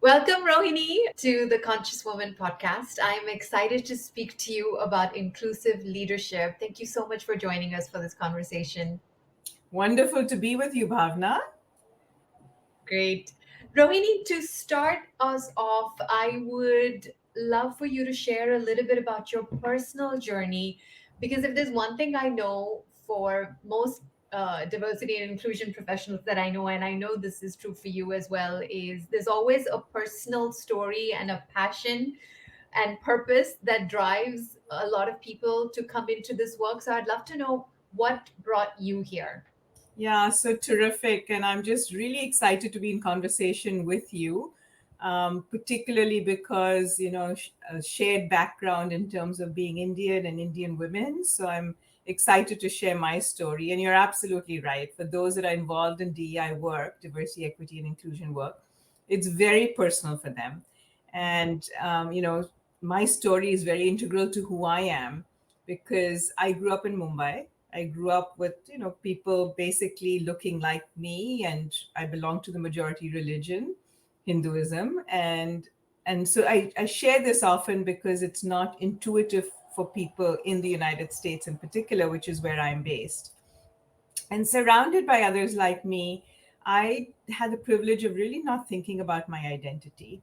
Welcome, Rohini, to the Conscious Woman podcast. I'm excited to speak to you about inclusive leadership. Thank you so much for joining us for this conversation. Wonderful to be with you, Bhavna. Great. Rohini, to start us off, I would love for you to share a little bit about your personal journey. Because if there's one thing I know for most diversity and inclusion professionals that I know, and I know this is true for you as well, is there's always a personal story and a passion and purpose that drives a lot of people to come into this work. So I'd love to know what brought you here. Yeah, so terrific. And I'm just really excited to be in conversation with you, particularly because, a shared background in terms of being Indian and Indian women. So I'm excited to share my story. And you're absolutely right. For those that are involved in DEI work, diversity, equity, and inclusion work, it's very personal for them. And, my story is very integral to who I am because I grew up in Mumbai. I grew up with, people basically looking like me, and I belong to the majority religion, Hinduism. And so I share this often because it's not intuitive for people in the United States in particular, which is where I'm based. And surrounded by others like me, I had the privilege of really not thinking about my identity.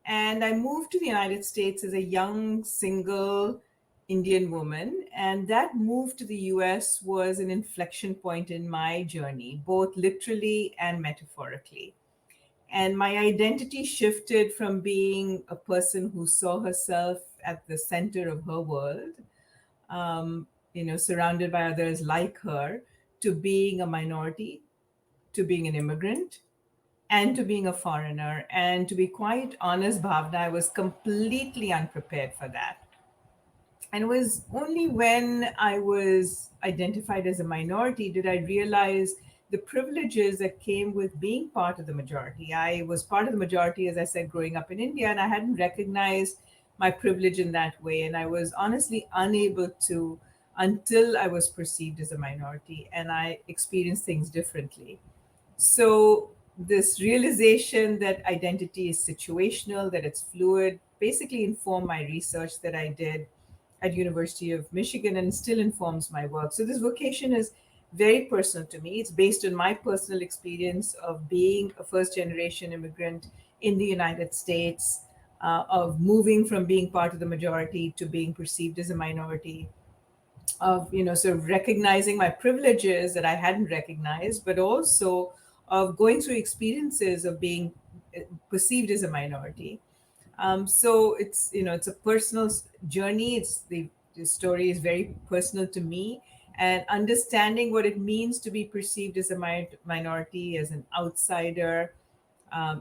And I moved to the United States as a young, single Indian woman. And that move to the US was an inflection point in my journey, both literally and metaphorically. And my identity shifted from being a person who saw herself at the center of her world, surrounded by others like her, to being a minority, to being an immigrant, and to being a foreigner. And to be quite honest, Bhavna, I was completely unprepared for that. And it was only when I was identified as a minority did I realize the privileges that came with being part of the majority. I was part of the majority, as I said, growing up in India, and I hadn't recognized my privilege in that way. And I was honestly unable to until I was perceived as a minority and I experienced things differently. So this realization that identity is situational, that it's fluid, basically informed my research that I did at University of Michigan and still informs my work. So this vocation is very personal to me. It's based on my personal experience of being a first generation immigrant in the United States, of moving from being part of the majority to being perceived as a minority, of sort of recognizing my privileges that I hadn't recognized, but also of going through experiences of being perceived as a minority. So it's a personal journey. The story is very personal to me, and understanding what it means to be perceived as a minority, as an outsider,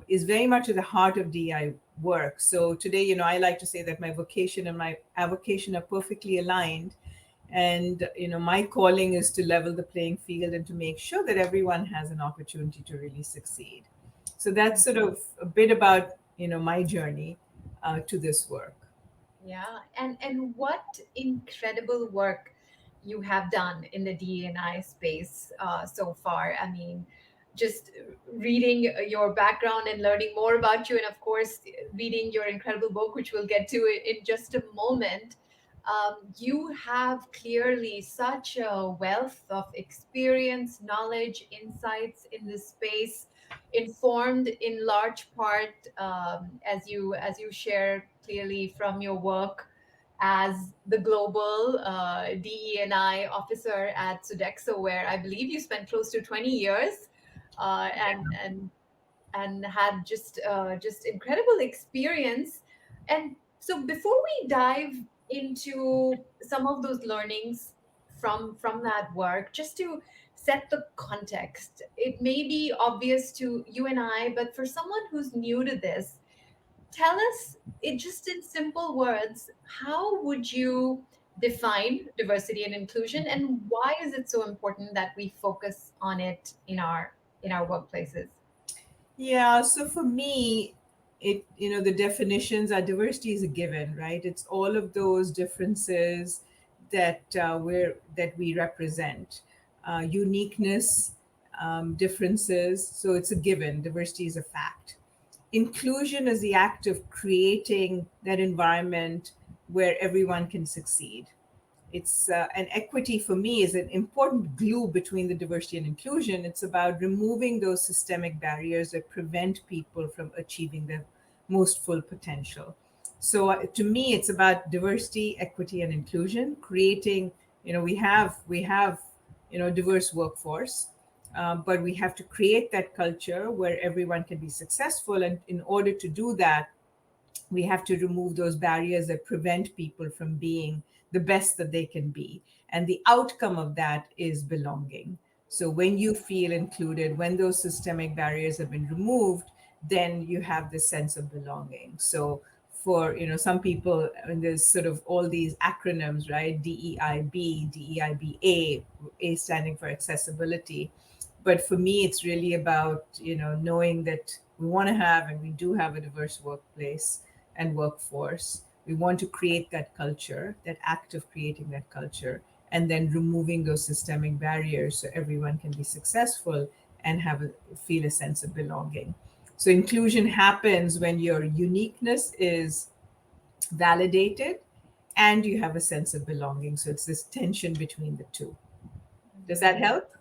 is very much at the heart of DI work. So today, I like to say that my vocation and my avocation are perfectly aligned. And, my calling is to level the playing field and to make sure that everyone has an opportunity to really succeed. So that's sort of a bit about, my journey to this work. Yeah, and what incredible work you have done in the D&I space so far. I mean, just reading your background and learning more about you, and of course, reading your incredible book, which we'll get to in just a moment. You have clearly such a wealth of experience, knowledge, insights in this space, informed in large part, as you share clearly from your work as the global DE&I officer at Sodexo, where I believe you spent close to 20 years, and had just incredible experience. And so before we dive into some of those learnings from that work, just to set the context, it may be obvious to you and I, but for someone who's new to this, tell us it just in simple words, how would you define diversity and inclusion, and why is it so important that we focus on it in our workplaces? Yeah, so for me, the definitions are diversity is a given, right? It's all of those differences that we represent, uniqueness, differences. So it's a given. Diversity is a fact. inclusion is the act of creating that environment where everyone can succeed. It's and equity for me is an important glue between the diversity and inclusion. It's about removing those systemic barriers that prevent people from achieving their most full potential. So to me, it's about diversity, equity, and inclusion. Creating, we have diverse workforce, but we have to create that culture where everyone can be successful. And in order to do that, we have to remove those barriers that prevent people from being the best that they can be. And the outcome of that is belonging. So when you feel included, when those systemic barriers have been removed, then you have this sense of belonging. So for some people, and there's sort of all these acronyms, right? DEIB, DEIBA, A standing for accessibility. But for me, it's really about knowing that we want to have, and we do have, a diverse workplace and workforce. We want to create that culture, that act of creating that culture, and then removing those systemic barriers so everyone can be successful and feel a sense of belonging. So inclusion happens when your uniqueness is validated and you have a sense of belonging. So it's this tension between the two. Does that Mhm. help?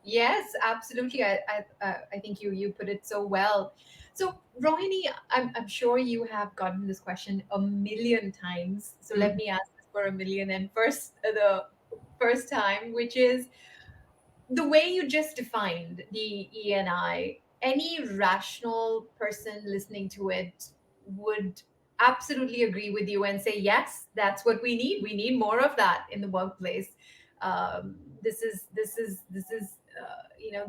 Yes, absolutely. I think you put it so well. So, Rohini, I'm sure you have gotten this question a million times. So let Mhm. me ask this for a million. And first, the first time, which is the way you just defined the ENI. Any rational person listening to it would absolutely agree with you and say, yes, that's what we need. We need more of that in the workplace.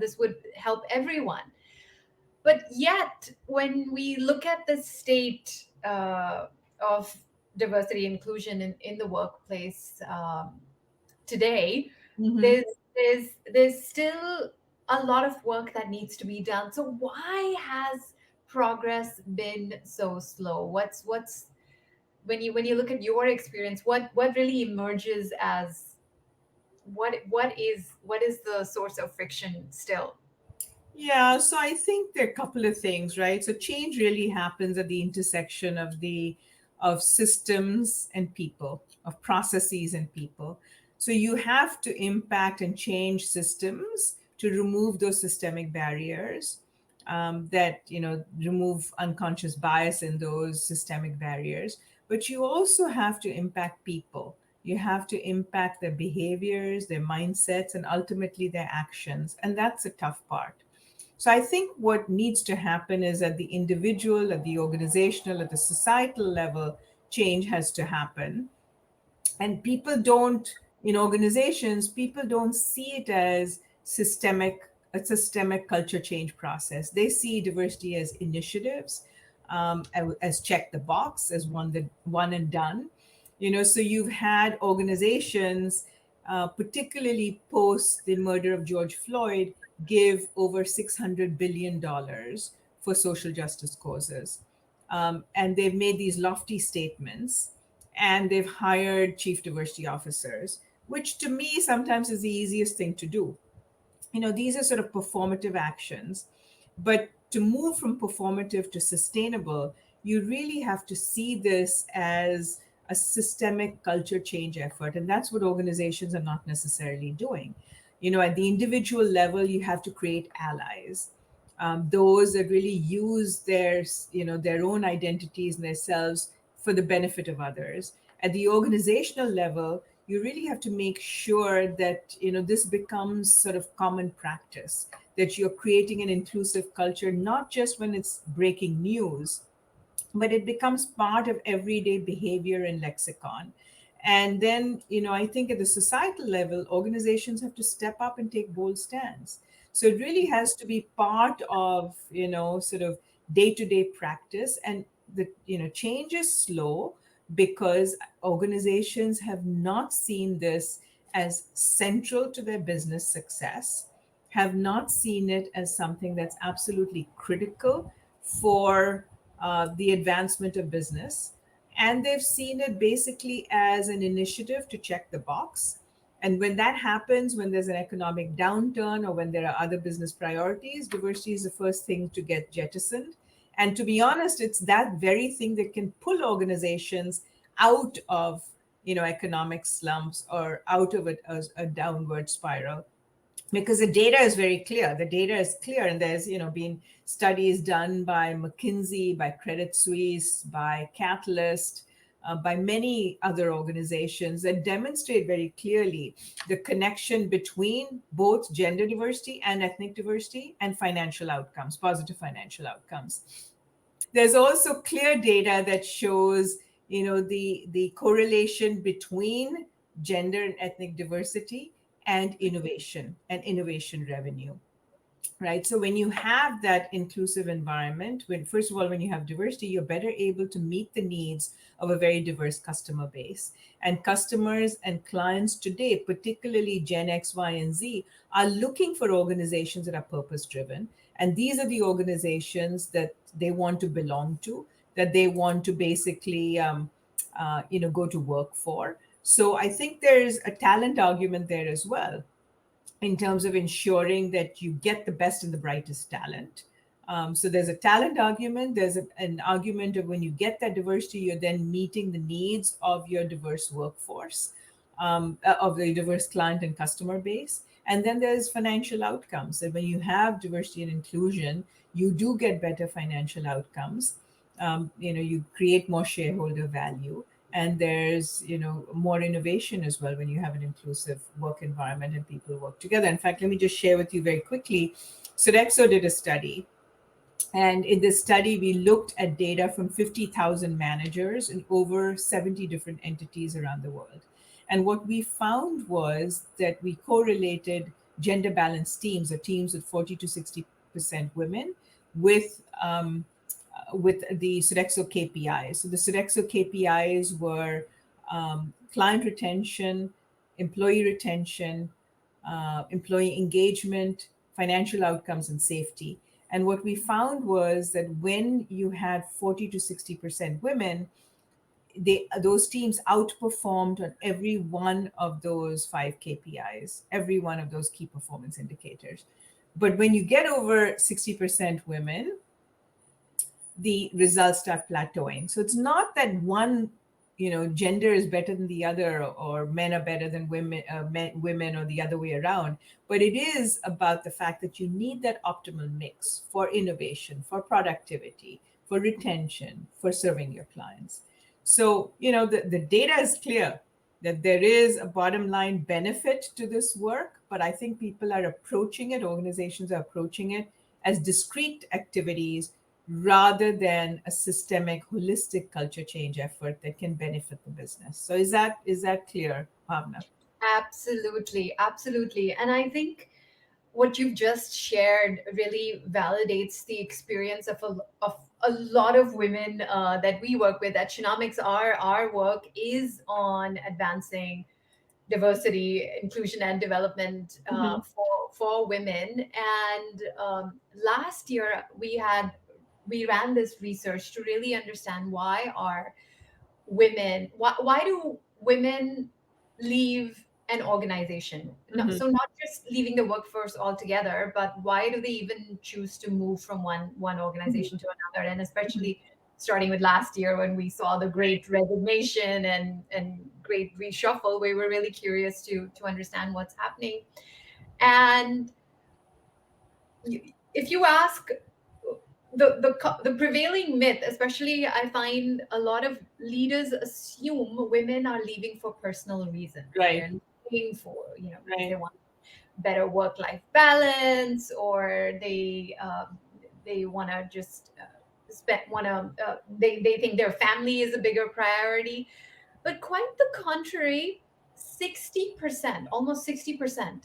This would help everyone. But yet, when we look at the state of diversity inclusion in the workplace today, Mhm. there's still a lot of work that needs to be done. So why has progress been so slow? What's when you look at your experience, what really emerges as what is the source of friction still? Yeah, so I think there are a couple of things, right? So change really happens at the intersection of systems and people, of processes and people. So you have to impact and change systems to remove those systemic barriers, that remove unconscious bias in those systemic barriers. But you also have to impact people. You have to impact their behaviors, their mindsets, and ultimately their actions. And that's a tough part. So I think what needs to happen is at the individual, at the organizational, at the societal level, change has to happen. And people don't, in organizations, people don't see it as a systemic culture change process. They see diversity as initiatives, as check the box, as one and done. So you've had organizations, particularly post the murder of George Floyd, give over $600 billion for social justice causes. And they've made these lofty statements, and they've hired chief diversity officers, which to me sometimes is the easiest thing to do. These are sort of performative actions, but to move from performative to sustainable, you really have to see this as a systemic culture change effort. And that's what organizations are not necessarily doing. At the individual level, you have to create allies, those that really use their own identities and themselves for the benefit of others. At the organizational level, you really have to make sure that this becomes sort of common practice, that you're creating an inclusive culture, not just when it's breaking news, but it becomes part of everyday behavior and lexicon. And then, I think at the societal level, organizations have to step up and take bold stands. So it really has to be part of, sort of day to day practice. And the, change is slow because organizations have not seen this as central to their business success, have not seen it as something that's absolutely critical for the advancement of business. And they've seen it basically as an initiative to check the box. And when that happens, when there's an economic downturn or when there are other business priorities, diversity is the first thing to get jettisoned. And to be honest, it's that very thing that can pull organizations out of, economic slumps or out of a downward spiral, because the data is very clear. The data is clear, and there's been studies done by McKinsey, by Credit Suisse, by Catalyst, by many other organizations that demonstrate very clearly the connection between both gender diversity and ethnic diversity and financial outcomes, positive financial outcomes. There's also clear data that shows the correlation between gender and ethnic diversity and innovation revenue, right? So when you have that inclusive environment, when first of all, when you have diversity, you're better able to meet the needs of a very diverse customer base. And customers and clients today, particularly Gen X, Y, and Z, are looking for organizations that are purpose driven. And these are the organizations that they want to belong to, that they want to basically go to work for. So I think there's a talent argument there as well, in terms of ensuring that you get the best and the brightest talent. So there's a talent argument. There's an argument of when you get that diversity, you're then meeting the needs of your diverse workforce, of the diverse client and customer base. And then there's financial outcomes. That when you have diversity and inclusion, you do get better financial outcomes. You create more shareholder value, and there's more innovation as well when you have an inclusive work environment and people work together. In fact, let me just share with you very quickly. Sodexo did a study, and in this study, we looked at data from 50,000 managers in over 70 different entities around the world. And what we found was that we correlated gender balanced teams, or teams with 40 to 60% women, with the Sodexo KPIs. So the Sodexo KPIs were client retention, employee retention, employee engagement, financial outcomes, and safety. And what we found was that when you had 40 to 60% women, those teams outperformed on every one of those five KPIs, every one of those key performance indicators. But when you get over 60% women, the results start plateauing. So it's not that one, gender is better than the other, or men are better than women, or the other way around. But it is about the fact that you need that optimal mix for innovation, for productivity, for retention, for serving your clients. So, the data is clear that there is a bottom line benefit to this work, but I think people are approaching it, organizations are approaching it as discrete activities rather than a systemic, holistic culture change effort that can benefit the business. So is that clear, Bhavna? Absolutely, absolutely. And I think what you've just shared really validates the experience of a lot of women that we work with at Shinomics. Our work is on advancing diversity, inclusion, and development Mm-hmm. for women. And last year we ran this research to really understand why do women leave an organization? No, Mm-hmm. so not just leaving the workforce altogether, but why do they even choose to move from one organization to another? And especially starting with last year when we saw the great resignation and great reshuffle, we were really curious to understand what's happening. And if you ask, the prevailing myth, especially I find a lot of leaders assume women are leaving for personal reasons. Right. They're leaving for, they Right. want better work life balance, or they want to just spend want to they think their family is a bigger priority. But quite the contrary, 60%, almost 60%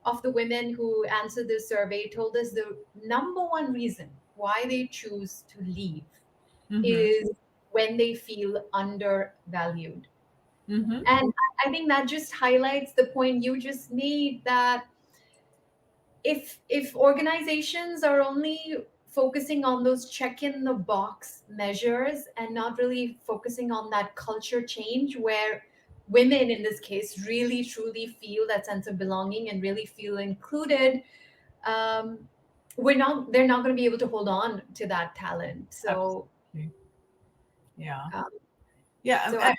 of the women who answered this survey told us the number one reason why they choose to leave Mm-hmm. is when they feel undervalued. Mm-hmm. And I think that just highlights the point you just made, that if organizations are only focusing on those check in the box measures and not really focusing on that culture change where women in this case really truly feel that sense of belonging and really feel included, um, they're not going to be able to hold on to that talent. So Absolutely. Yeah. um, Yeah, so I,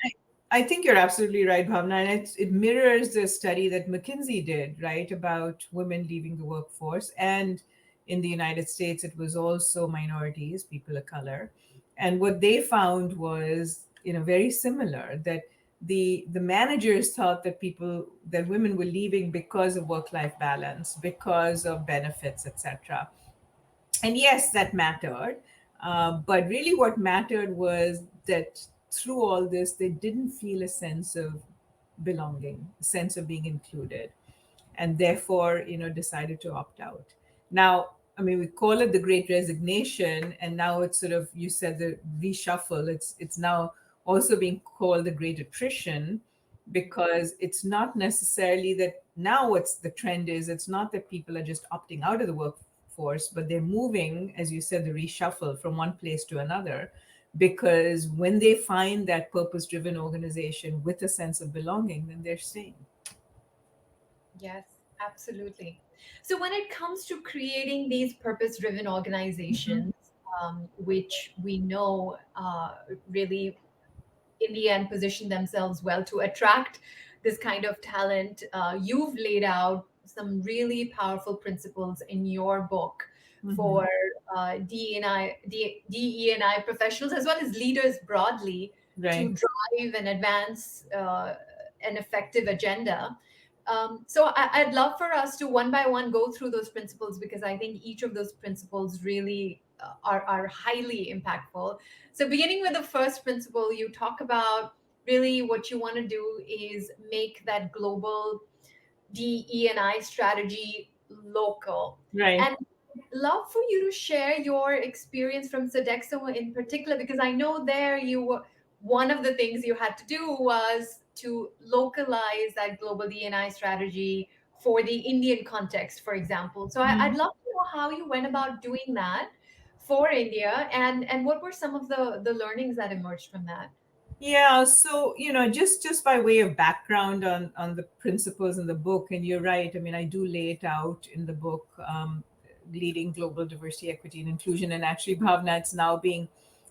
I think you're absolutely right, Bhavna, and it mirrors the study that McKinsey did, right, about women leaving the workforce. And in the United States, it was also minorities, people of color. And what they found was, very similar, that the managers thought that women were leaving because of work-life balance, because of benefits, etc. And yes, that mattered. But really, what mattered was that through all this, they didn't feel a sense of belonging, a sense of being included, and therefore, decided to opt out. Now, I mean, we call it the Great Resignation, and now it's sort of, you said, the reshuffle. It's now also being called the Great Attrition, because it's not necessarily that now what's the trend is, it's not that people are just opting out of the workforce, but they're moving, as you said, the reshuffle from one place to another, because when they find that purpose driven organization with a sense of belonging, then they're staying. yes, absolutely. So when it comes to creating these purpose-driven Mhm. organizations, which we know really in the end position themselves well to attract this kind of talent. You've laid out some really powerful principles in your book Mhm. for DE&I professionals as well as leaders broadly to Right. drive and advance an effective agenda. So I'd love for us to one by one go through those principles because I think each of those principles really are highly impactful. So, beginning with the first principle, you talk about really what you want to do is make that global DE&I strategy local. Right. And love for you to share your experience from Sodexo in particular, because I know there one of the things you had to do was to localize that global DNI strategy for the Indian context, for example. So I'd Mhm. love to know how you went about doing that for India and what were some of the learnings that emerged from that. Yeah, so just by way of background on the principles in the book, and you're right. I mean, I do lay it out in the book, leading global diversity, equity, and inclusion. And actually, Bhavna, it's now being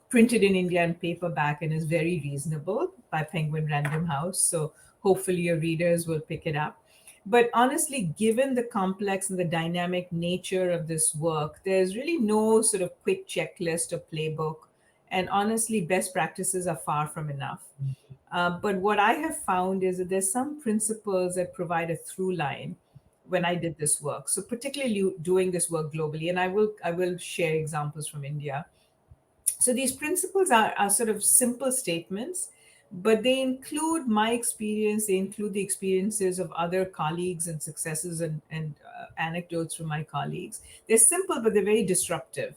printed in India in paperback and is very reasonable by Penguin Random House. So hopefully, your readers will pick it up. But honestly, given the complex and the dynamic nature of this work, there's really no sort of quick checklist or playbook, and honestly, best practices are far from enough. But what I have found is that there's some principles that provide a through line when I did this work. So particularly doing this work globally, and I will share examples from India. So these principles are sort of simple statements, but they include my experience, they include the experiences of other colleagues and successes and anecdotes from my colleagues. They're simple, but they're very disruptive.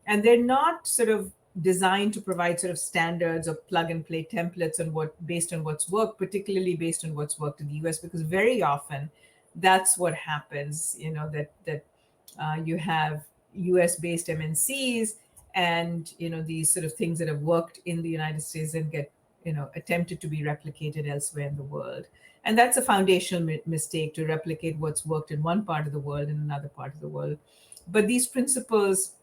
And they're not sort of designed to provide sort of standards or plug and play templates on what based on what's worked, particularly based on what's worked in the US, because very often that's what happens, that you have US based MNCs, and these sort of things that have worked in the United States and get attempted to be replicated elsewhere in the world. And that's a foundational mistake, to replicate what's worked in one part of the world in another part of the world. But these principles,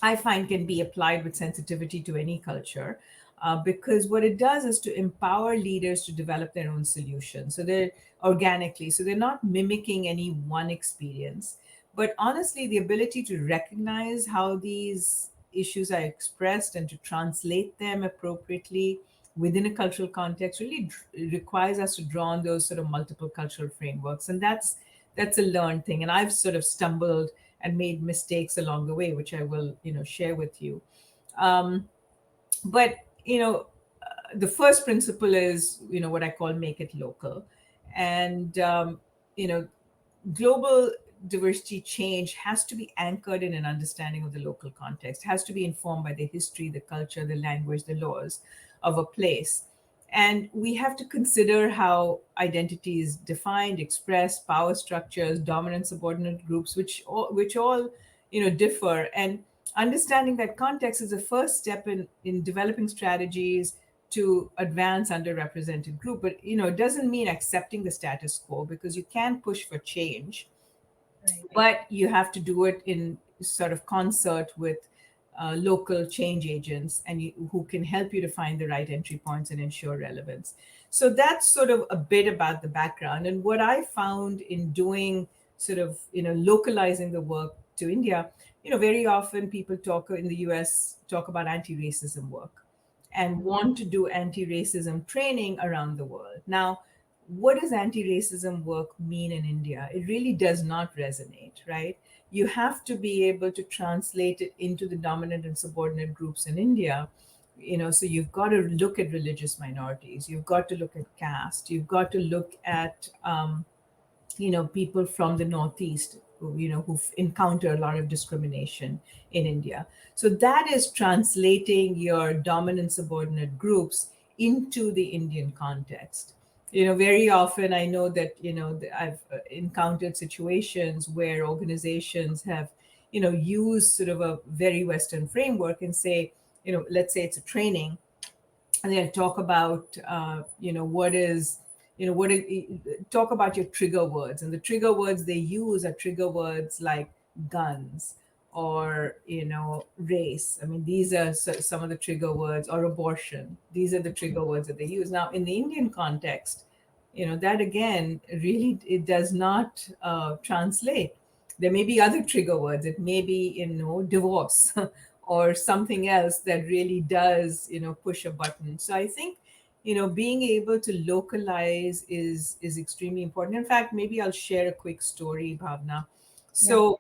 I find, can be applied with sensitivity to any culture, because what it does is to empower leaders to develop their own solutions. So they're organically, so they're not mimicking any one experience, but honestly, the ability to recognize how these issues are expressed and to translate them appropriately within a cultural context really requires us to draw on those sort of multiple cultural frameworks. And that's a learned thing. And I've sort of stumbled and made mistakes along the way, which I will, share with you. Um, but the first principle is, what I call make it local, and you know, global diversity change has to be anchored in an understanding of the local context, has to be informed by the history, the culture, the language, the laws of a place. And we have to consider how identity is defined, expressed, power structures, dominant subordinate groups, which all differ. And understanding that context is the first step in developing strategies to advance underrepresented group. But it doesn't mean accepting the status quo, because you can push for change, Right. but you have to do it in sort of concert with local change agents who can help you to find the right entry points and ensure relevance. So that's sort of a bit about the background. And what I found in doing sort of, localizing the work to India, very often people talk in the US talk about anti-racism work and want to do anti-racism training around the world. Now, what does anti-racism work mean in India? It really does not resonate, right? You have to be able to translate it into the dominant and subordinate groups in India. So you've got to look at religious minorities, you've got to look at caste, you've got to look at people from the Northeast who've encountered a lot of discrimination in India. So that is translating your dominant subordinate groups into the Indian context. Very often I know that I've encountered situations where organizations have used sort of a very Western framework and say, let's say it's a training, and they'll talk about what is what it, talk about your trigger words, and the trigger words they use are trigger words like guns or race. I mean, these are some of the trigger words, or abortion. These are the trigger words that they use. Now in the Indian context, that again really it does not translate. There may be other trigger words. It may be divorce or something else that really does push a button. So I think being able to localize is extremely important. In fact, maybe I'll share a quick story, Bhavna. Yeah. So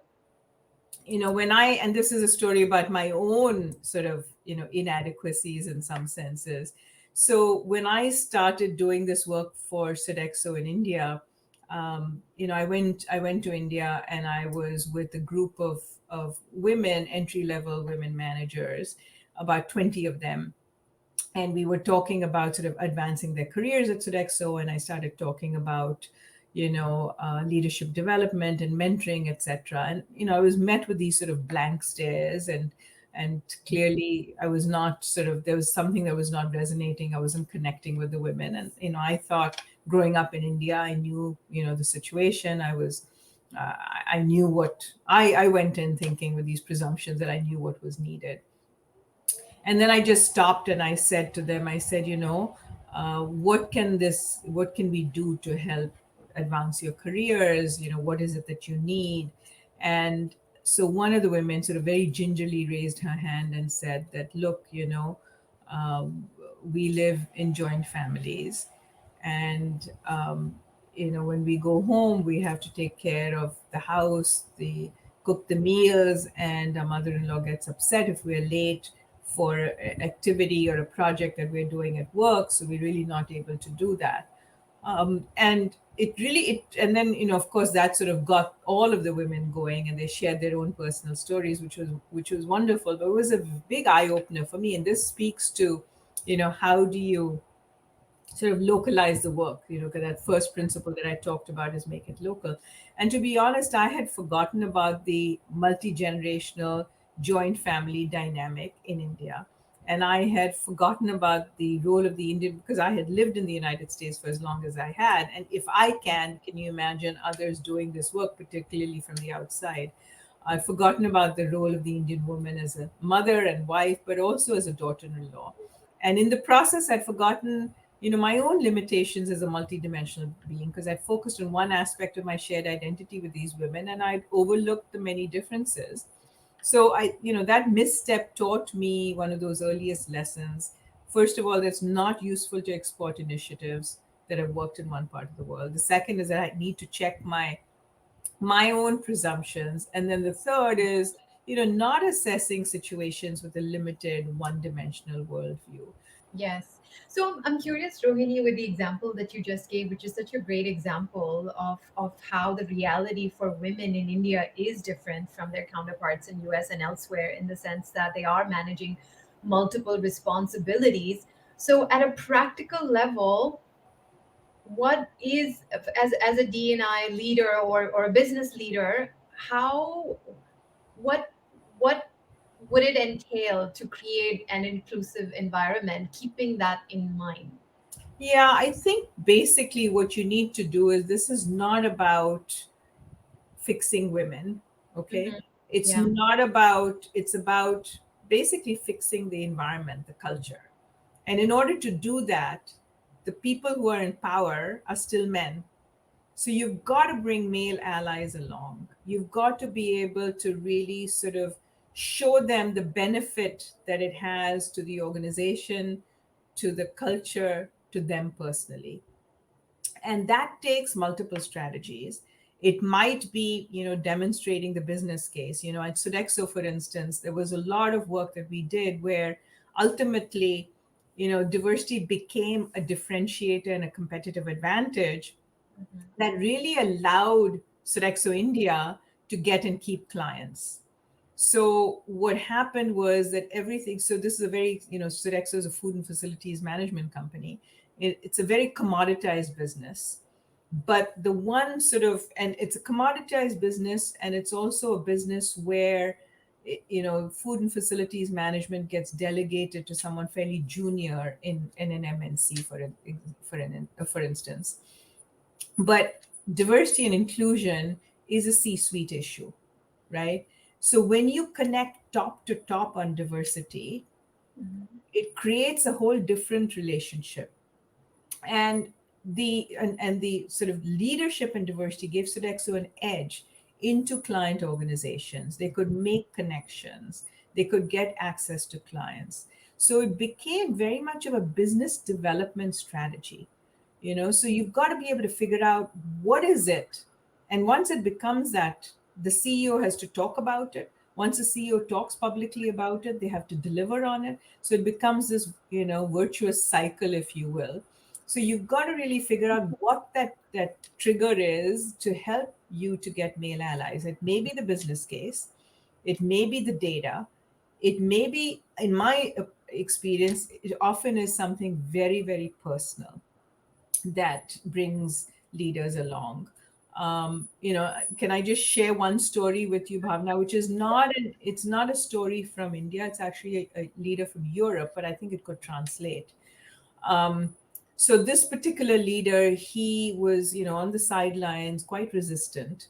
when and this is a story about my own sort of inadequacies in some senses. So when I started doing this work for Sodexo in India, I went to India, and I was with a group of women, entry level women managers, about 20 of them, and we were talking about sort of advancing their careers at Sodexo, and I started talking about leadership development and mentoring, etc. And I was met with these sort of blank stares, and clearly I was not sort of, there was something that was not resonating. I wasn't connecting with the women, and I thought, growing up in India, I knew the situation. I knew what I went in thinking with these presumptions that I knew what was needed. And then I just stopped and I said to them, I said, what can we do to help advance your careers? What is it that you need? And so one of the women sort of very gingerly raised her hand and said that, look, we live in joint families, and when we go home, we have to take care of the house, the cook the meals, and our mother-in-law gets upset if we're late for an activity or a project that we're doing at work, so we're really not able to do that. And and then of course that sort of got all of the women going, and they shared their own personal stories, which was wonderful. But it was a big eye opener for me, and this speaks to how do you sort of localize the work, because that first principle that I talked about is make it local. And to be honest, I had forgotten about the multi-generational joint family dynamic in India. And I had forgotten about the role of the Indian, because I had lived in the United States for as long as I had. And if I can you imagine others doing this work, particularly from the outside? I've forgotten about the role of the Indian woman as a mother and wife, but also as a daughter-in-law. And in the process, I'd forgotten, my own limitations as a multidimensional being, because I'd focused on one aspect of my shared identity with these women, and I'd overlooked the many differences. So that misstep taught me one of those earliest lessons. First of all, that's not useful to export initiatives that have worked in one part of the world. The second is that I need to check my own presumptions. And then the third is, not assessing situations with a limited one-dimensional worldview. Yes. So I'm curious, Rohini, with the example that you just gave, which is such a great example of how the reality for women in India is different from their counterparts in US and elsewhere, in the sense that they are managing multiple responsibilities. So at a practical level, what is, as a D&I leader, or a business leader, how, what what would it entail to create an inclusive environment, keeping that in mind? Yeah, I think basically what you need to do is, this is not about fixing women, okay? Hmm. It's Yeah. not about, it's about basically fixing the environment, the culture. And in order to do that, the people who are in power are still men. So you've got to bring male allies along. You've got to be able to really sort of show them the benefit that it has to the organization, to the culture, to them personally. And that takes multiple strategies. It might be, demonstrating the business case. At Sodexo, for instance, there was a lot of work that we did where ultimately, diversity became a differentiator and a competitive advantage Mhm. that really allowed Sodexo India to get and keep clients. So what happened was that everything. So this is a very, Sodexo is a food and facilities management company. It's a very commoditized business, but the one sort of, and it's a commoditized business, and it's also a business where, food and facilities management gets delegated to someone fairly junior in an MNC for instance. But diversity and inclusion is a C-suite issue, right? So when you connect top to top on diversity, Mhm. it creates a whole different relationship. And the sort of leadership and diversity gave Sodexo an edge into client organizations. They could make connections, they could get access to clients. So it became very much of a business development strategy. So you've got to be able to figure out what is it. And once it becomes that, the CEO has to talk about it. Once the CEO talks publicly about it, they have to deliver on it. So it becomes this, virtuous cycle, if you will. So you've got to really figure out what that trigger is to help you to get male allies. It may be the business case, it may be the data, it may be, in my experience, it often is something very, very personal that brings leaders along. Can I just share one story with you, Bhavna, which is it's not a story from India. It's actually a leader from Europe, but I think it could translate. Um, so this particular leader, he was, on the sidelines, quite resistant.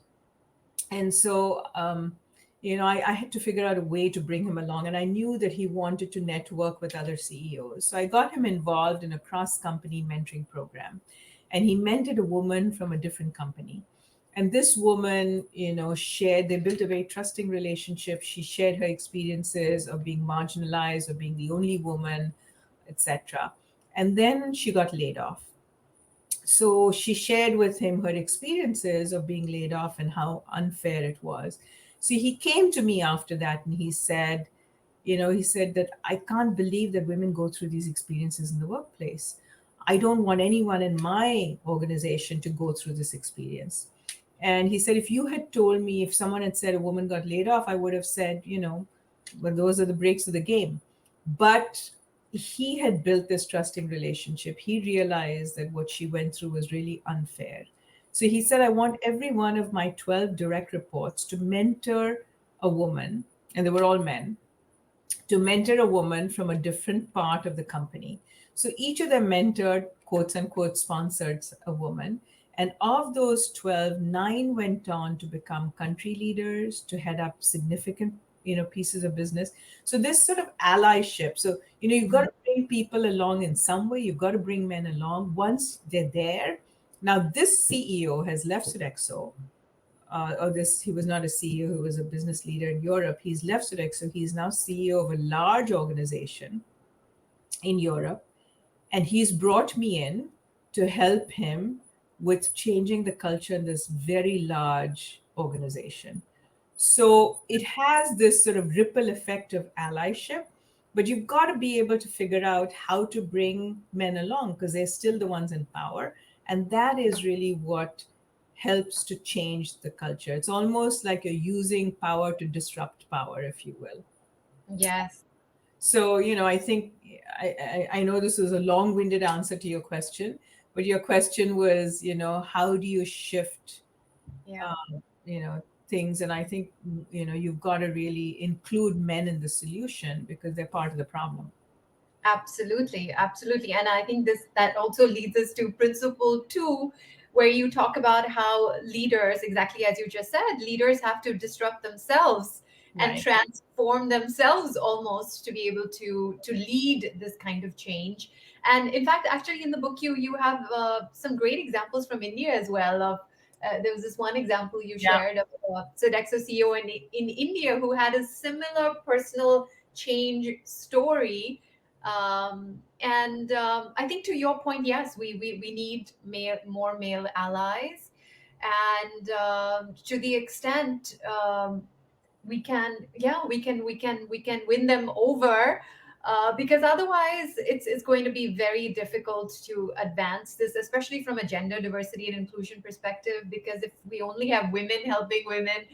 And so, I had to figure out a way to bring him along. And I knew that he wanted to network with other CEOs. So I got him involved in a cross company mentoring program. And he mentored a woman from a different company. And this woman, they built a very trusting relationship. She shared her experiences of being marginalized, of being the only woman, etc. And then she got laid off. So she shared with him her experiences of being laid off and how unfair it was. So he came to me after that and he said, he said that I can't believe that women go through these experiences in the workplace. I don't want anyone in my organization to go through this experience. And he said, if you had told me, if someone had said a woman got laid off, I would have said, well, those are the breaks of the game. But he had built this trusting relationship. He realized that what she went through was really unfair. So he said, I want every one of my 12 direct reports to mentor a woman, and they were all men, to mentor a woman from a different part of the company. So each of them mentored, quotes unquote, sponsored a woman. And of those 12, nine went on to become country leaders, to head up significant, pieces of business. So this sort of allyship. So, you've got Mhm. to bring people along in some way. You've got to bring men along. Once they're there, now this CEO has left Sodexo, or this, he was not a CEO, he was a business leader in Europe. He's left Sodexo. He's now CEO of a large organization in Europe. And he's brought me in to help him with changing the culture in this very large organization. So it has this sort of ripple effect of allyship, but you've got to be able to figure out how to bring men along because they're still the ones in power. And that is really what helps to change the culture. It's almost like you're using power to disrupt power, if you will. Yes. So, I think I know this was a long winded answer to your question, but your question was, how do you shift, Yeah. um, things? And I think, you've got to really include men in the solution because they're part of the problem. Absolutely, absolutely. And I think this that also leads us to principle two, where you talk about how leaders, exactly as you just said, leaders have to disrupt themselves. and Right. transform themselves almost to be able to lead this kind of change. And in fact, actually, in the book, you have some great examples from India as well. Of there was this one example you Yeah. shared of Sodexo CEO in India who had a similar personal change story. And I think, to your point, yes, we need more male allies. And to the extent we can, yeah, we can win them over, because otherwise it's going to be very difficult to advance this, especially from a gender diversity and inclusion perspective, because if we only have women helping women,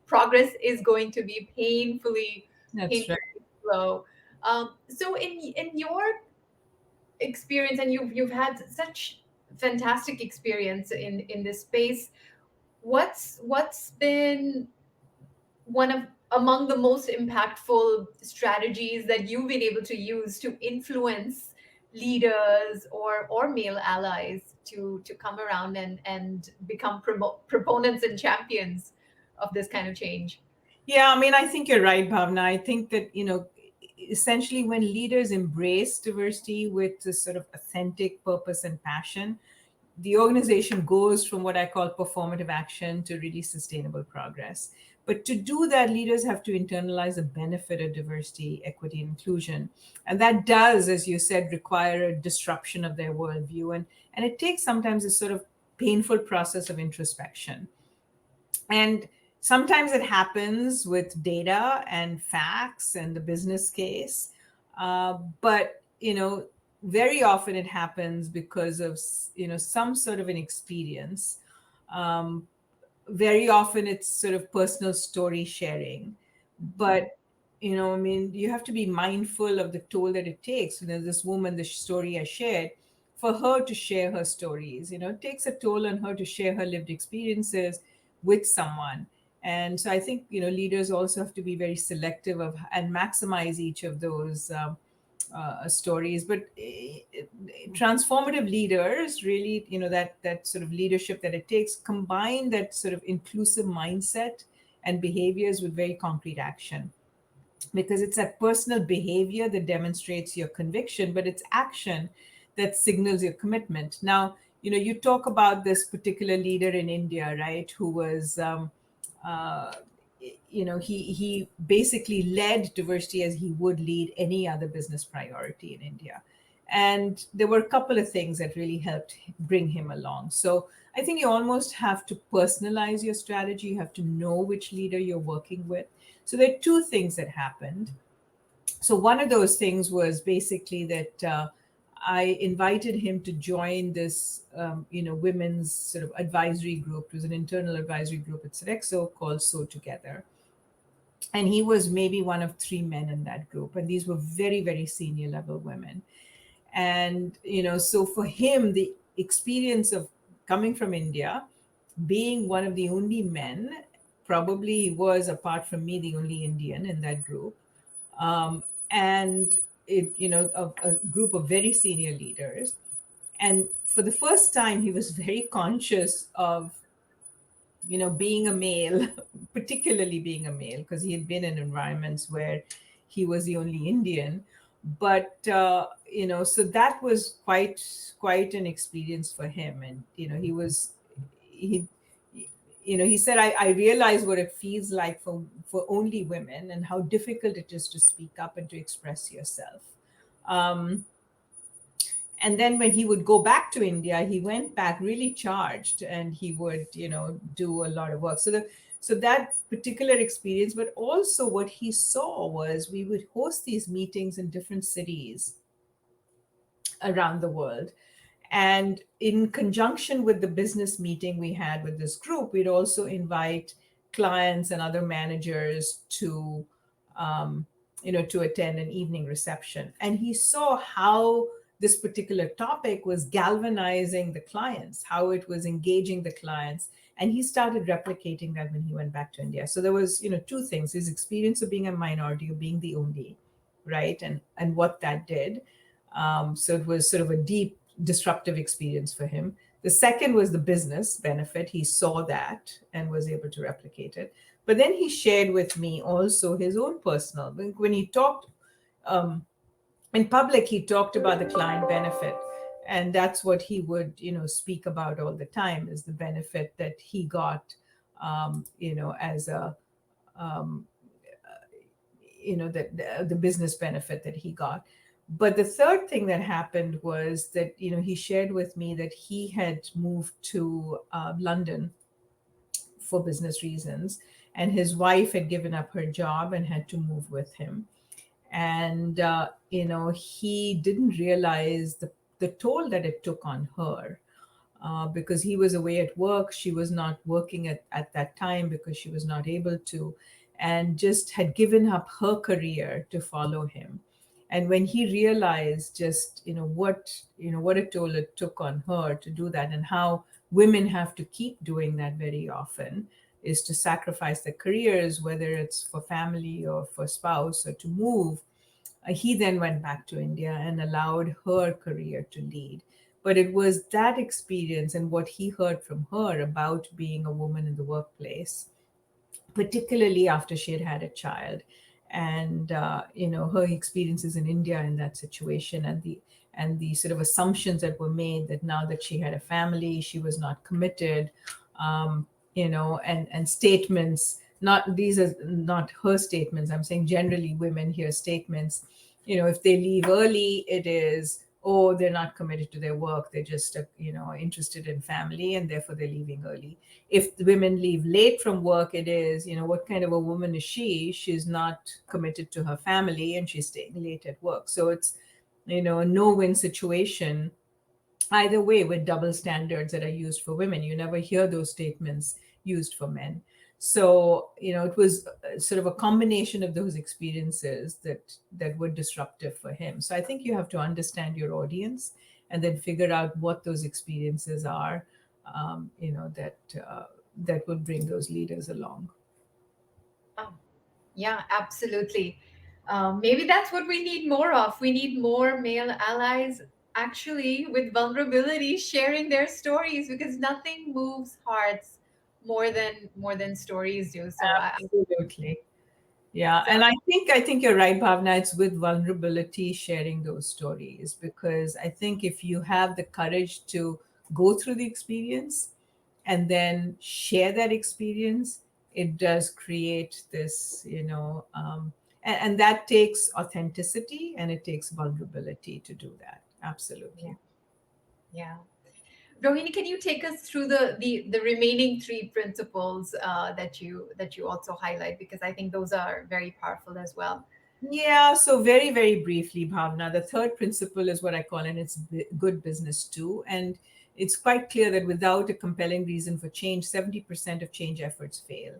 progress is going to be That's right. painfully slow. So in your experience, and you've had such fantastic experience in this space, what's been one of among the most impactful strategies that you've been able to use to influence leaders or male allies to come around and become proponents and champions of this kind of change? Yeah, I mean, I think you're right, Bhavna. I think that, essentially when leaders embrace diversity with this sort of authentic purpose and passion, the organization goes from what I call performative action to really sustainable progress. But to do that, leaders have to internalize the benefit of diversity, equity, and inclusion. And that does, as you said, require a disruption of their worldview. And it takes sometimes a sort of painful process of introspection. And sometimes it happens with data and facts and the business case. But, very often it happens because of, some sort of an experience. Um, Very often it's sort of personal story sharing. But, I mean, you have to be mindful of the toll that it takes. This woman, the story I shared, for her to share her stories, it takes a toll on her to share her lived experiences with someone. And so I think, leaders also have to be very selective of and maximize each of those stories. But transformative leaders really, that sort of leadership that it takes, combine that sort of inclusive mindset and behaviors with very concrete action, because it's that personal behavior that demonstrates your conviction, but it's action that signals your commitment. Now, you talk about this particular leader in India, right, who was uh, he basically led diversity as he would lead any other business priority in India. And there were a couple of things that really helped bring him along. So I think you almost have to personalize your strategy. You have to know which leader you're working with. So there are two things that happened. So one of those things was basically that I invited him to join this, women's sort of advisory group. It was an internal advisory group at Sodexo called So Together. And he was maybe one of three men in that group. And these were very, very senior level women. And, so for him, the experience of coming from India, being one of the only men, probably was, apart from me, the only Indian in that group. And it, a group of very senior leaders. And for the first time, he was very conscious of, being a male, particularly being a male, because he had been in environments where he was the only Indian. But so that was quite an experience for him. And he he said, I realize what it feels like for only women, and how difficult it is to speak up and to express yourself. Um, and then when he would go back to India, he went back really charged, and he would, do a lot of work. So that particular experience, but also what he saw was we would host these meetings in different cities around the world. And in conjunction with the business meeting we had with this group, we'd also invite clients and other managers to, to attend an evening reception. And he saw how this particular topic was galvanizing the clients, how it was engaging the clients. And he started replicating that when he went back to India. So there was, two things: his experience of being a minority, of being the only, right, and what that did. So it was sort of a deep disruptive experience for him. The second was the business benefit. He saw that and was able to replicate it. But then he shared with me also his own personal, when he talked um, in public, he talked about the client benefit. And that's what he would, speak about all the time, is the benefit that he got, as a, um, that the business benefit that he got. But the third thing that happened was that, he shared with me that he had moved to London for business reasons, and his wife had given up her job and had to move with him. And he didn't realize the toll that it took on her, because he was away at work. She was not working at that time because she was not able to, and just had given up her career to follow him. And when he realized just what a toll it took on her to do that, and how women have to keep doing that very often, is to sacrifice their careers, whether it's for family or for spouse, or to move. He then went back to India and allowed her career to lead. But it was that experience and what he heard from her about being a woman in the workplace, particularly after she had had a child, and her experiences in India in that situation, and the sort of assumptions that were made, that now that she had a family, she was not committed, and statements. Not these are not her statements. I'm saying generally women hear statements. If they leave early, it is, oh, they're not committed to their work. They're just interested in family, and therefore they're leaving early. If the women leave late from work, it is, what kind of a woman is she? She's not committed to her family and she's staying late at work. So it's, a no-win situation either way, with double standards that are used for women. You never hear those statements used for men. So, it was sort of a combination of those experiences that were disruptive for him. So I think you have to understand your audience and then figure out what those experiences are, that would bring those leaders along. Oh, yeah, absolutely. Maybe that's what we need more of. We need more male allies actually with vulnerability sharing their stories, because nothing moves hearts more than stories do. So Absolutely. Yeah, so and I think you're right, Bhavna. It's with vulnerability sharing those stories, because I think if you have the courage to go through the experience and then share that experience, it does create this, and that takes authenticity and it takes vulnerability to do that. yeah, Absolutely. yeah. Rohini, can you take us through the remaining three principles that you also highlight, because I think those are very powerful as well. Yeah, so very, very briefly, Bhavna, the third principle is what I call, and it's good business too. And it's quite clear that without a compelling reason for change, 70% of change efforts fail.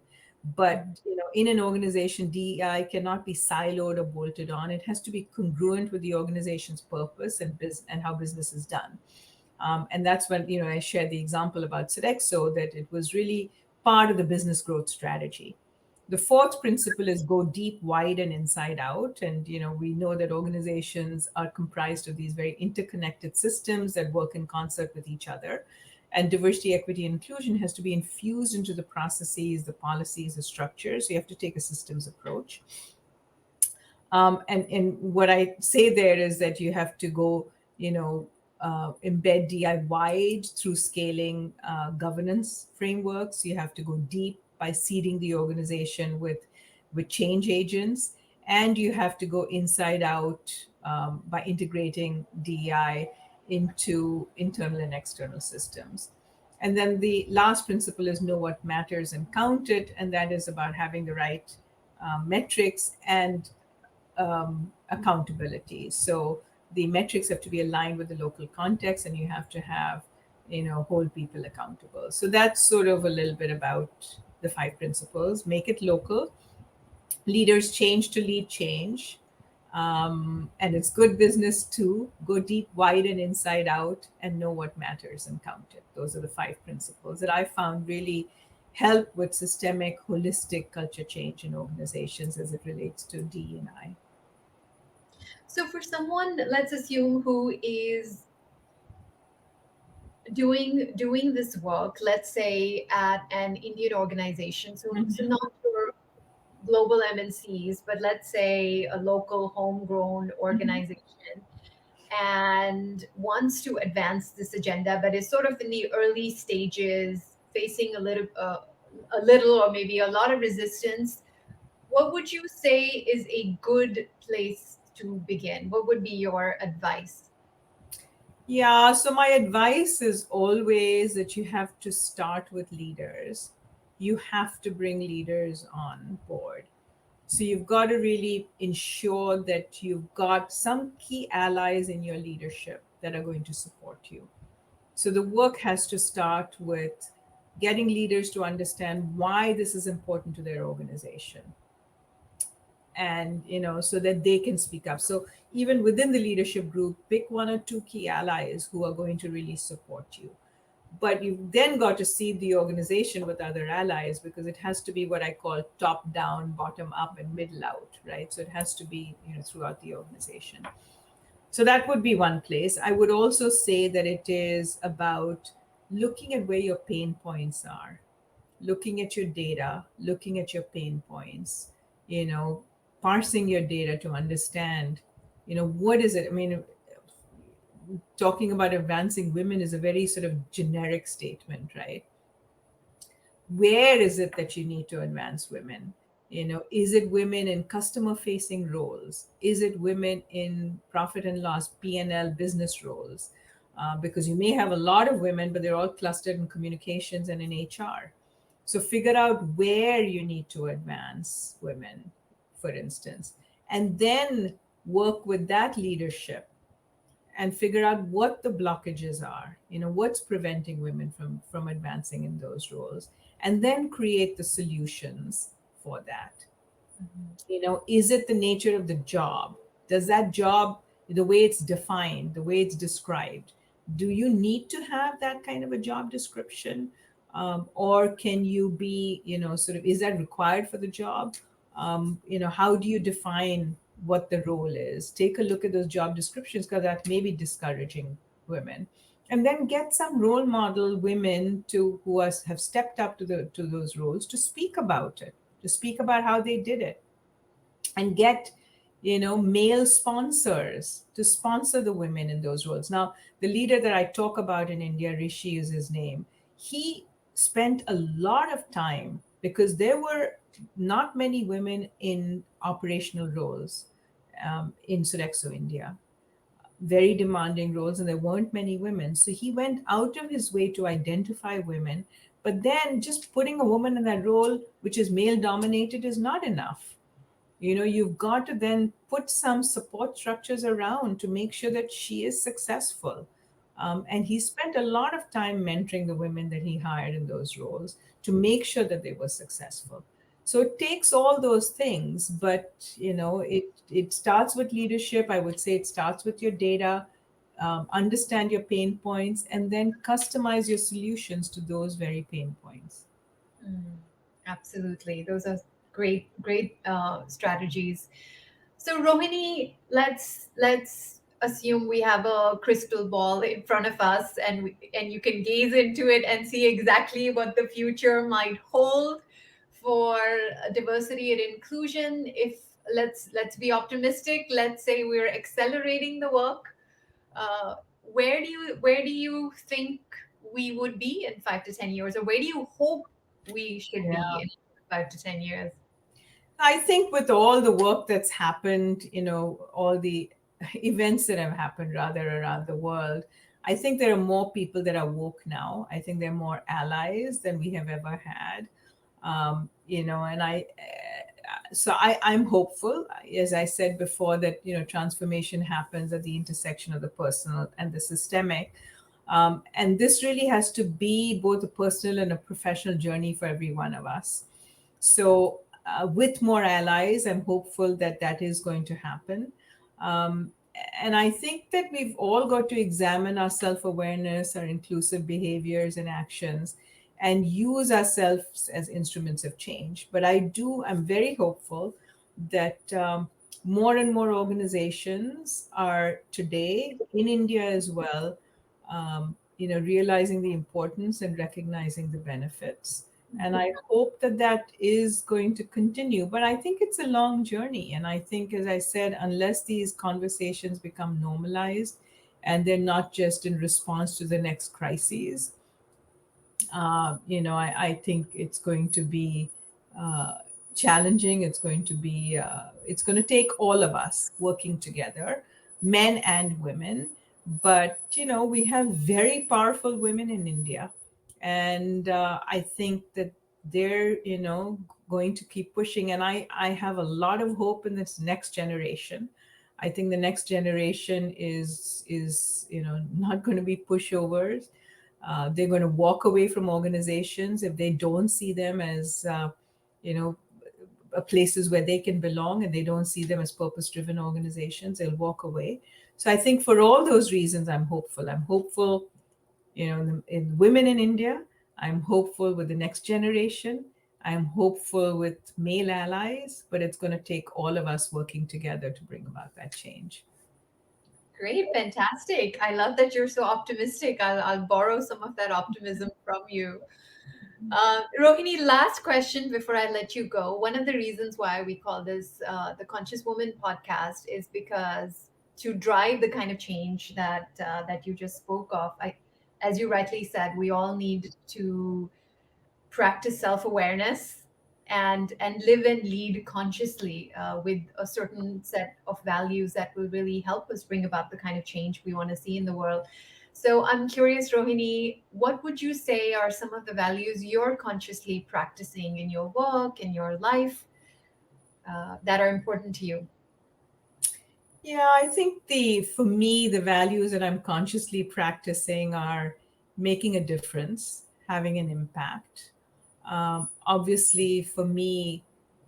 But Mhm. in an organization, DEI cannot be siloed or bolted on. It has to be congruent with the organization's purpose and how business is done. And that's when I shared the example about Sodexo, that it was really part of the business growth strategy. The fourth principle is go deep, wide, and inside out. And we know that organizations are comprised of these very interconnected systems that work in concert with each other. And diversity, equity, and inclusion has to be infused into the processes, the policies, the structures. So you have to take a systems approach. And what I say there is that you have to go, embed DI wide through scaling governance frameworks. You have to go deep by seeding the organization with change agents, and you have to go inside out by integrating DEI into internal and external systems. And then the last principle is know what matters and count it, and that is about having the right metrics and accountability. So the metrics have to be aligned with the local context, and you have to have, hold people accountable. So that's sort of a little bit about the five principles. Make it local. Leaders change to lead change. And it's good business too. Go deep, wide, and inside out, and know what matters and count it. Those are the five principles that I found really help with systemic, holistic culture change in organizations as it relates to D&I. So for someone, let's assume, who is doing this work, let's say at an Indian organization, so not global MNCs, but let's say a local homegrown Mhm. organization and wants to advance this agenda, but is sort of in the early stages, facing a little or maybe a lot of resistance, what would you say is a good place to begin? What would be your advice? Yeah, so my advice is always that you have to start with leaders. You have to bring leaders on board. So you've got to really ensure that you've got some key allies in your leadership that are going to support you. So the work has to start with getting leaders to understand why this is important to their organization, and so that they can speak up. So even within the leadership group, pick one or two key allies who are going to really support you. But you've then got to seed the organization with other allies, because it has to be what I call top down, bottom up, and middle out, right? So it has to be throughout the organization. So that would be one place. I would also say that it is about looking at where your pain points are, looking at your data, looking at your pain points, you know, parsing your data to understand, what is it? I mean, talking about advancing women is a very sort of generic statement, right? Where is it that you need to advance women? Is it women in customer facing roles? Is it women in profit and loss, P&L business roles? Because you may have a lot of women, but they're all clustered in communications and in HR. So figure out where you need to advance women, for instance, and then work with that leadership and figure out what the blockages are, what's preventing women from advancing in those roles, and then create the solutions for that. Is it the nature of the job? Does that job, the way it's defined, the way it's described, do you need to have that kind of a job description? Or can you be, sort of, is that required for the job? How do you define what the role is? Take a look at those job descriptions, because that may be discouraging women. And then get some role model women have stepped up to those roles, to speak about it, to speak about how they did it, and get male sponsors to sponsor the women in those roles. Now, the leader that I talk about in India, Rishi is his name, he spent a lot of time, because there were not many women in operational roles, in Sodexo India, very demanding roles, and there weren't many women. So he went out of his way to identify women. But then just putting a woman in that role, which is male dominated, is not enough. You've got to then put some support structures around to make sure that she is successful. And he spent a lot of time mentoring the women that he hired in those roles to make sure that they were successful. So it takes all those things, but it starts with leadership. I would say it starts with your data, understand your pain points, and then customize your solutions to those very pain points. Mm, absolutely. Those are great strategies. So Rohini, let's assume we have a crystal ball in front of us, and you can gaze into it and see exactly what the future might hold for diversity and inclusion. If let's be optimistic, let's say we're accelerating the work. Where do you think we would be in 5 to 10 years, or where do you hope we should be Yeah. in 5 to 10 years? I think with all the work that's happened, all the events that have happened rather around the world, I think there are more people that are woke now. I think there are more allies than we have ever had. And I'm hopeful, as I said before, that, transformation happens at the intersection of the personal and the systemic. And this really has to be both a personal and a professional journey for every one of us. So, with more allies, I'm hopeful that that is going to happen. Um, and I think that we've all got to examine our self awareness, our inclusive behaviors and actions, and use ourselves as instruments of change. But I'm very hopeful that more and more organizations are today in India as well, realizing the importance and recognizing the benefits, And I hope that that is going to continue. But I think it's a long journey. And I think, as I said, unless these conversations become normalized and they're not just in response to the next crises, I think it's going to be uh, challenging. It's going to take all of us working together, men and women. But, we have very powerful women in India. And I think that they're, going to keep pushing. And I have a lot of hope in this next generation. I think the next generation is not going to be pushovers. They're going to walk away from organizations if they don't see them as, you know, places where they can belong, and they don't see them as purpose driven organizations. They'll walk away. So I think for all those reasons, I'm hopeful. I'm hopeful, in women in India. I'm hopeful with the next generation. I'm hopeful with male allies, but it's going to take all of us working together to bring about that change. Great, fantastic. I love that you're so optimistic. I'll borrow some of that optimism from you. Rohini, last question before I let you go. One of the reasons why we call this the Conscious Woman podcast is because to drive the kind of change that you just spoke of, as you rightly said, we all need to practice self-awareness and live and lead consciously with a certain set of values that will really help us bring about the kind of change we want to see in the world. So I'm curious, Rohini, what would you say are some of the values you're consciously practicing in your work, in your life, that are important to you? Yeah, I think for me, the values that I'm consciously practicing are making a difference, having an impact. Obviously, for me,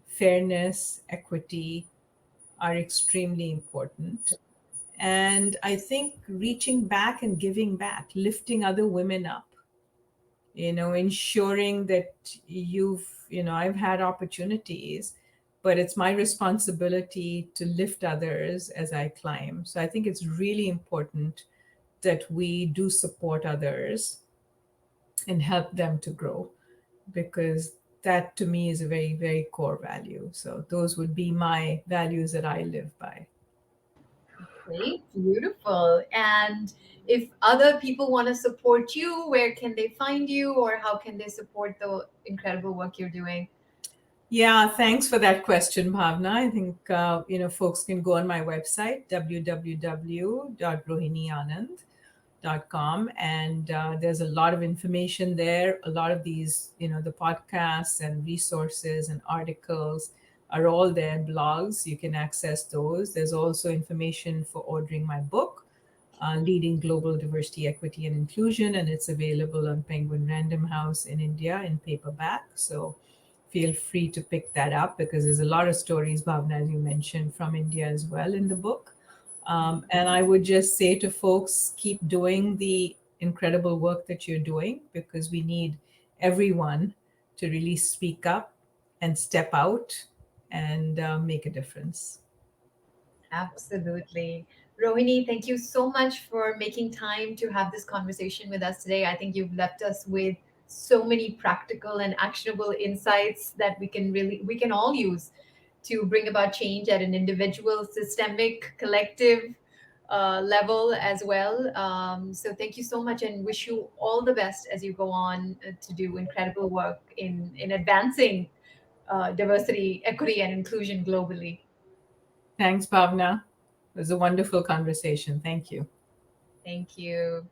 fairness, equity are extremely important. And I think reaching back and giving back, lifting other women up, ensuring that I've had opportunities, but it's my responsibility to lift others as I climb. So I think it's really important that we do support others and help them to grow, because that to me is a very, very core value. So those would be my values that I live by. Great, beautiful. And if other people want to support you, where can they find you, or how can they support the incredible work you're doing? Yeah, thanks for that question, Bhavna. I think folks can go on my website www.rohinianand.com, and there's a lot of information there. A lot of these, the podcasts and resources and articles are all there. Blogs, you can access those. There's also information for ordering my book, Leading Global Diversity, Equity, and Inclusion, and it's available on Penguin Random House in India in paperback. So feel free to pick that up, because there's a lot of stories, Bhavna, as you mentioned, from India as well in the book. And I would just say to folks, keep doing the incredible work that you're doing, because we need everyone to really speak up and step out and make a difference. Absolutely. Rohini, thank you so much for making time to have this conversation with us today. I think you've left us with so many practical and actionable insights that we can all use to bring about change at an individual, systemic, collective level as well. So thank you so much, and wish you all the best as you go on to do incredible work in advancing diversity, equity, and inclusion globally. Thanks, Bhavna. It was a wonderful conversation. Thank you. Thank you.